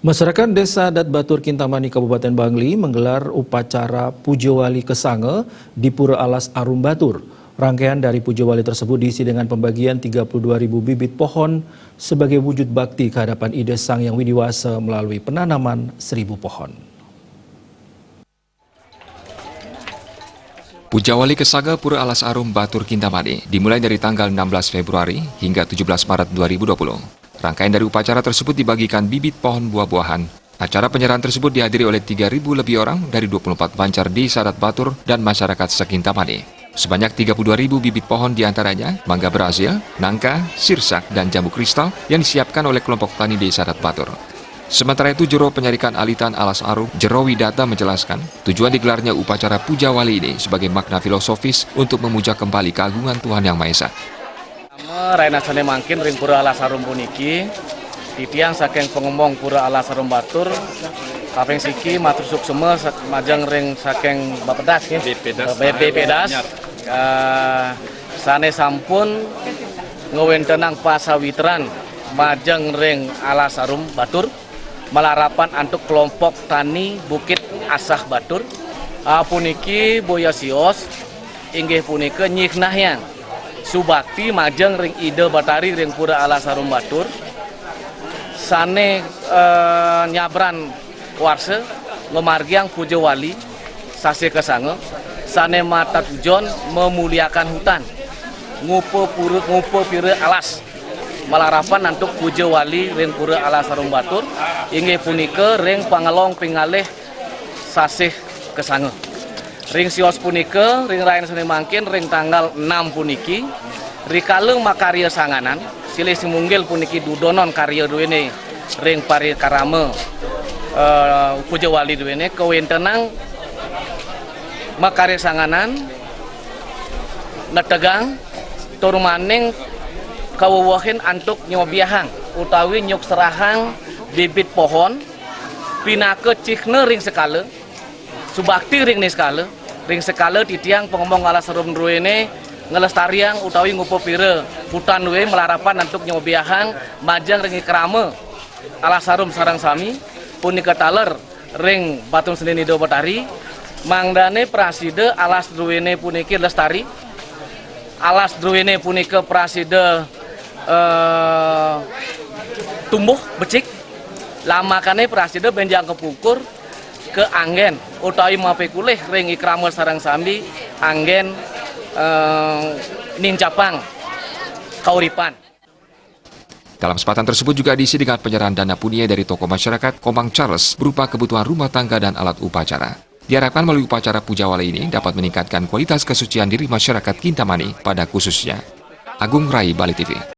Masyarakat Desa Adat Batur Kintamani Kabupaten Bangli menggelar upacara Pujo Wali Kesange di Pura Alas Arum Batur. Rangkaian dari Pujo Wali tersebut diisi dengan pembagian 32.000 bibit pohon sebagai wujud bakti kehadapan Ide Sang Yang Widiwasa melalui penanaman 1.000 pohon. Puja Wali Kesange Pura Alas Arum Batur Kintamani dimulai dari tanggal 16 Februari hingga 17 Maret 2020. Rangkaian dari upacara tersebut dibagikan bibit pohon buah-buahan. Acara penyerahan tersebut dihadiri oleh 3.000 lebih orang dari 24 pancar di Adat Batur dan masyarakat sekintamani. Sebanyak 32.000 bibit pohon diantaranya mangga Brazil, nangka, sirsak, dan jambu kristal yang disiapkan oleh kelompok tani di Adat Batur. Sementara itu, Jero Penyarikan Alitan Alas Arum, Jero Widata menjelaskan, tujuan digelarnya upacara Puja Wali ini sebagai makna filosofis untuk memuja kembali keagungan Tuhan Yang Maha Esa. Raina sane mangkin ring Pura Alas Arum puniki titiang saking pengomong Pura Alas Arum Batur kaping siki matur suksema majang ring saking Bapedas Bepedas sane sampun ngewentenang pasawitran majang ring Alas Arum Batur melarapan antuk kelompok tani Bukit Asah Batur puniki boya sios inggih punika nyiknahyang subakti majeng ring Ide Batari ring Pura Alas Arum Batur sane nyabran warse ngemargiang Pujo Wali sase kesange sane mata tujon memuliakan hutan ngupe pire alas malarapan nantuk Pujo Wali ring Pura Alas Arum Batur inggih punika ring pangalong pingalih sasih kesange. Ring sios punika, ring rain seni mangkin, ring tanggal 6 puniki, rikaleng makarya sanganan, silih simunggil puniki dudonon karya duwene, ring pari karame, Pujo Wali duwene, kewentenang makarya sanganan, netegang, turmaning kawawahin antuk nyobiahang, utawi nyuk serahang bibit pohon, pinake cikne ring sekale, subakti ring niskale, ring sekale titiang pengomong Alas Arum duwene ngelestariang utawi ngupo pire hutan duwe melarapan antuk nyobiahang majang ring krame Alas Arum sarang sami punika taler ring Batun Seni Nido Batari mangdane praside alas duwene puniki lestari alas duwene punika praside tumbuh becik lamakane praside benjang kepukur ke anggen utawi mape kulih ring ikrama sarang sambi anggen nincapang kauripan. Dalam kesempatan tersebut juga diisi dengan penyerahan dana punia dari tokoh masyarakat Komang Charles berupa kebutuhan rumah tangga dan alat upacara. Diharapkan melalui upacara Puja Wali ini dapat meningkatkan kualitas kesucian diri masyarakat Kintamani pada khususnya. Agung Rai, Bali TV.